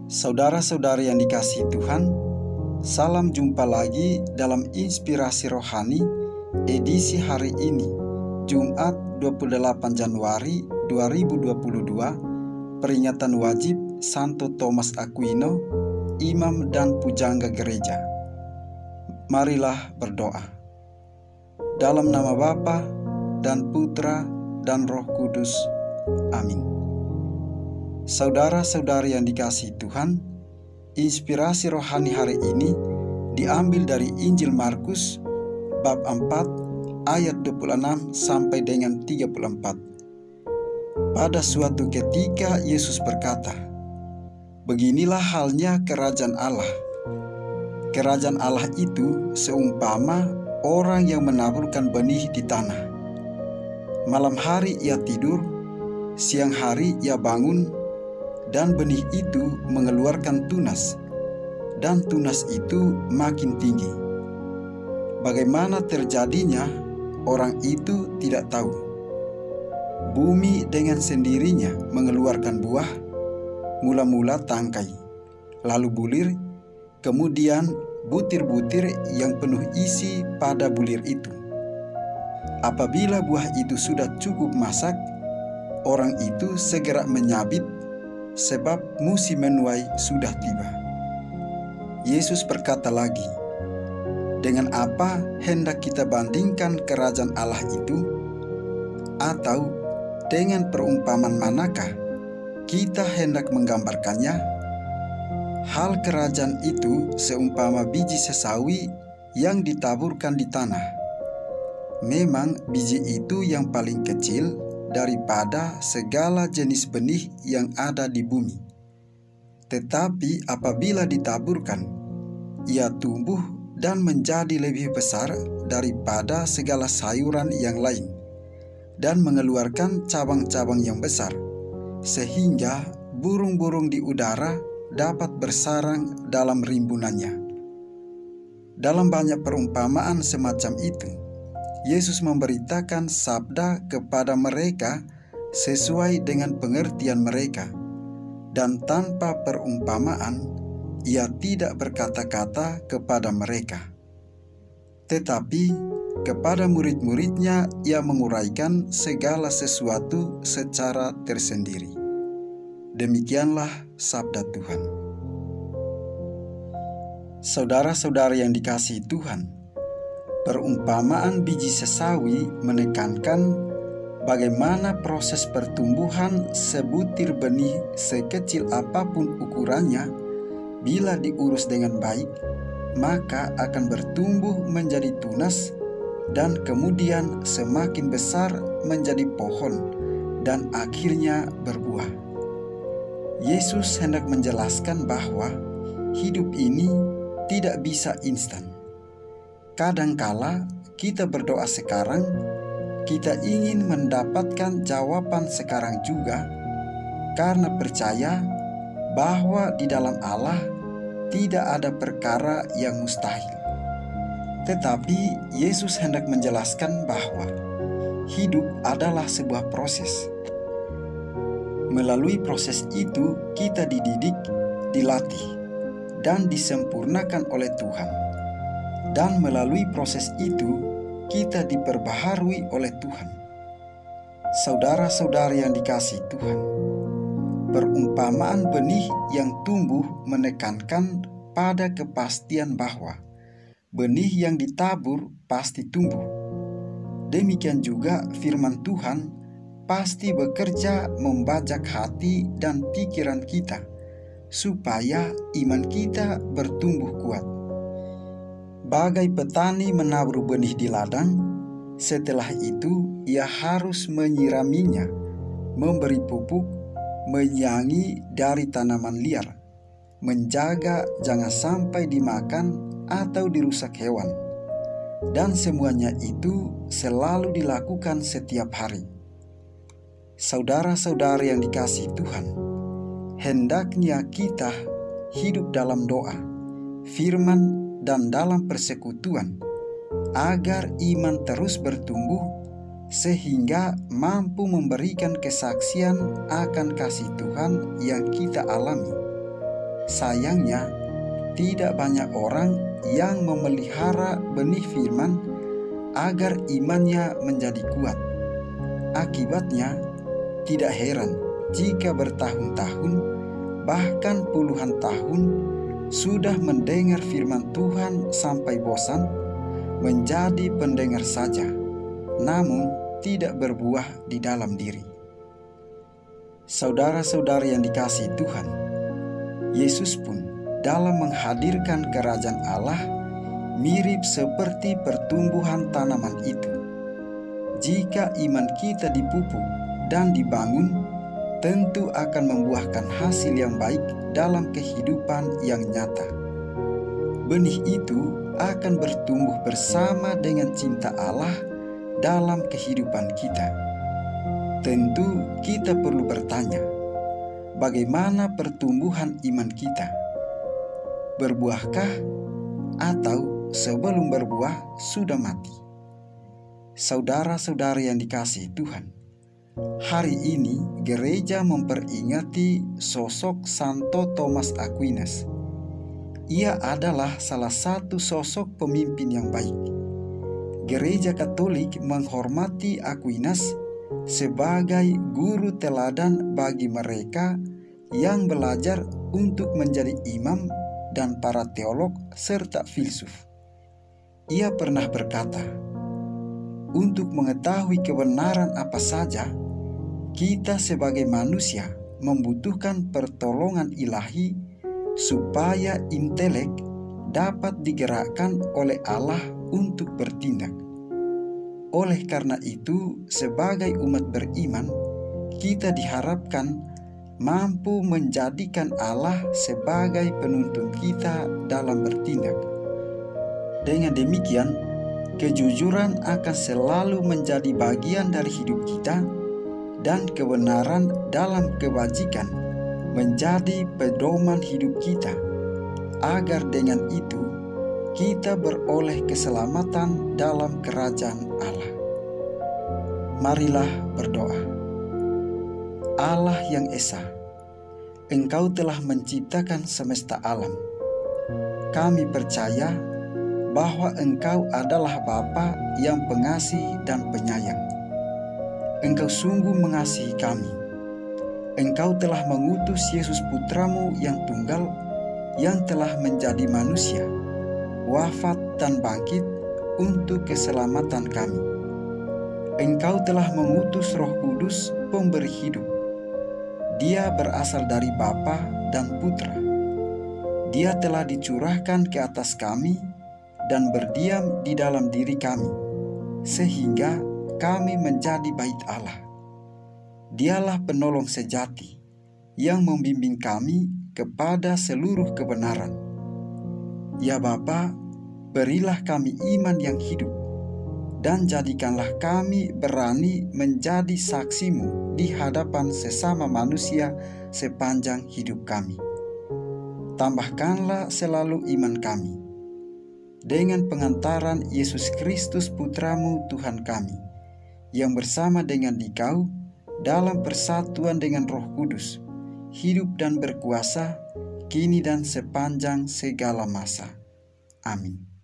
Saudara-saudari yang dikasihi Tuhan, salam jumpa lagi dalam Inspirasi Rohani edisi hari ini, Jumat 28 Januari 2022, peringatan wajib Santo Thomas Aquino, Imam dan Pujangga Gereja. Marilah berdoa. Dalam nama Bapa dan Putra dan Roh Kudus. Amin. Saudara-saudari yang dikasihi Tuhan, inspirasi rohani hari ini diambil dari Injil Markus bab 4 ayat 26 sampai dengan 34. Pada suatu ketika Yesus berkata, "Beginilah halnya kerajaan Allah. Kerajaan Allah itu seumpama orang yang menaburkan benih di tanah. Malam hari ia tidur, siang hari ia bangun, dan benih itu mengeluarkan tunas, dan tunas itu makin tinggi. Bagaimana terjadinya, orang itu tidak tahu. Bumi dengan sendirinya mengeluarkan buah, mula-mula tangkai, lalu bulir, kemudian butir-butir yang penuh isi pada bulir itu. Apabila buah itu sudah cukup masak, orang itu segera menyabit, sebab musim menuai sudah tiba." Yesus berkata lagi, "Dengan apa hendak kita bandingkan kerajaan Allah itu? Atau dengan perumpamaan manakah kita hendak menggambarkannya? Hal kerajaan itu seumpama biji sesawi yang ditaburkan di tanah. Memang biji itu yang paling kecil daripada segala jenis benih yang ada di bumi. Tetapi apabila ditaburkan, ia tumbuh dan menjadi lebih besar daripada segala sayuran yang lain, dan mengeluarkan cabang-cabang yang besar, sehingga burung-burung di udara dapat bersarang dalam rimbunannya." Dalam banyak perumpamaan semacam itu, Yesus memberitakan sabda kepada mereka sesuai dengan pengertian mereka, dan tanpa perumpamaan ia tidak berkata-kata kepada mereka. Tetapi kepada murid-muridnya ia menguraikan segala sesuatu secara tersendiri. Demikianlah sabda Tuhan. Saudara-saudari yang dikasihi Tuhan, perumpamaan biji sesawi menekankan bagaimana proses pertumbuhan sebutir benih sekecil apapun ukurannya, bila diurus dengan baik, maka akan bertumbuh menjadi tunas, dan kemudian semakin besar menjadi pohon, dan akhirnya berbuah. Yesus hendak menjelaskan bahwa hidup ini tidak bisa instan. Kadangkala kita berdoa sekarang, kita ingin mendapatkan jawaban sekarang juga, karena percaya bahwa di dalam Allah tidak ada perkara yang mustahil. Tetapi Yesus hendak menjelaskan bahwa hidup adalah sebuah proses. Melalui proses itu kita dididik, dilatih, dan disempurnakan oleh Tuhan. Dan melalui proses itu, kita diperbaharui oleh Tuhan. Saudara-saudari yang dikasihi Tuhan, perumpamaan benih yang tumbuh menekankan pada kepastian bahwa benih yang ditabur pasti tumbuh. Demikian juga firman Tuhan pasti bekerja membajak hati dan pikiran kita, supaya iman kita bertumbuh kuat. Bagai petani menabur benih di ladang, setelah itu ia harus menyiraminya, memberi pupuk, menyiangi dari tanaman liar, menjaga jangan sampai dimakan atau dirusak hewan, dan semuanya itu selalu dilakukan setiap hari. Saudara-saudari yang dikasihi Tuhan, hendaknya kita hidup dalam doa, firman, dan dalam persekutuan, agar iman terus bertumbuh sehingga mampu memberikan kesaksian akan kasih Tuhan yang kita alami. sayangnya tidak banyak orang yang memelihara benih firman agar imannya menjadi kuat. Akibatnya, tidak heran jika bertahun-tahun, bahkan puluhan tahun, sudah mendengar firman Tuhan sampai bosan, menjadi pendengar saja, namun tidak berbuah di dalam diri. Saudara-saudara yang dikasihi Tuhan, Yesus pun dalam menghadirkan kerajaan Allah mirip seperti pertumbuhan tanaman itu. Jika iman kita dipupuk dan dibangun, tentu akan membuahkan hasil yang baik dalam kehidupan yang nyata. Benih itu akan bertumbuh bersama dengan cinta Allah dalam kehidupan kita. Tentu kita perlu bertanya, bagaimana pertumbuhan iman kita? Berbuahkah atau sebelum berbuah sudah mati? Saudara-saudara yang dikasihi Tuhan, hari ini gereja memperingati sosok Santo Thomas Aquinas. Ia adalah salah satu sosok pemimpin yang baik. Gereja Katolik menghormati Aquinas sebagai guru teladan bagi mereka yang belajar untuk menjadi imam dan para teolog serta filsuf. Ia pernah berkata, "Untuk mengetahui kebenaran apa saja, kita sebagai manusia membutuhkan pertolongan ilahi supaya intelek dapat digerakkan oleh Allah untuk bertindak. Oleh karena itu, sebagai umat beriman, kita diharapkan mampu menjadikan Allah sebagai penuntun kita dalam bertindak. Dengan demikian, kejujuran akan selalu menjadi bagian dari hidup kita, dan kebenaran dalam kebajikan menjadi pedoman hidup kita, agar dengan itu kita beroleh keselamatan dalam kerajaan Allah." Marilah berdoa. Allah yang Esa, Engkau telah menciptakan semesta alam. Kami percaya bahwa Engkau adalah Bapa yang pengasih dan penyayang. Engkau sungguh mengasihi kami. Engkau telah mengutus Yesus Putramu yang tunggal, yang telah menjadi manusia, wafat dan bangkit untuk keselamatan kami. Engkau telah mengutus Roh Kudus, pemberi hidup. Dia berasal dari Bapa dan Putra. Dia telah dicurahkan ke atas kami dan berdiam di dalam diri kami, sehingga kami menjadi bait Allah. Dialah penolong sejati yang membimbing kami kepada seluruh kebenaran. Ya Bapa, berilah kami iman yang hidup, dan jadikanlah kami berani menjadi saksi-Mu di hadapan sesama manusia sepanjang hidup kami. Tambahkanlah selalu iman kami dengan pengantaran Yesus Kristus Putra-Mu Tuhan kami, yang bersama dengan Dikau dalam persatuan dengan Roh Kudus, hidup dan berkuasa kini dan sepanjang segala masa. Amin.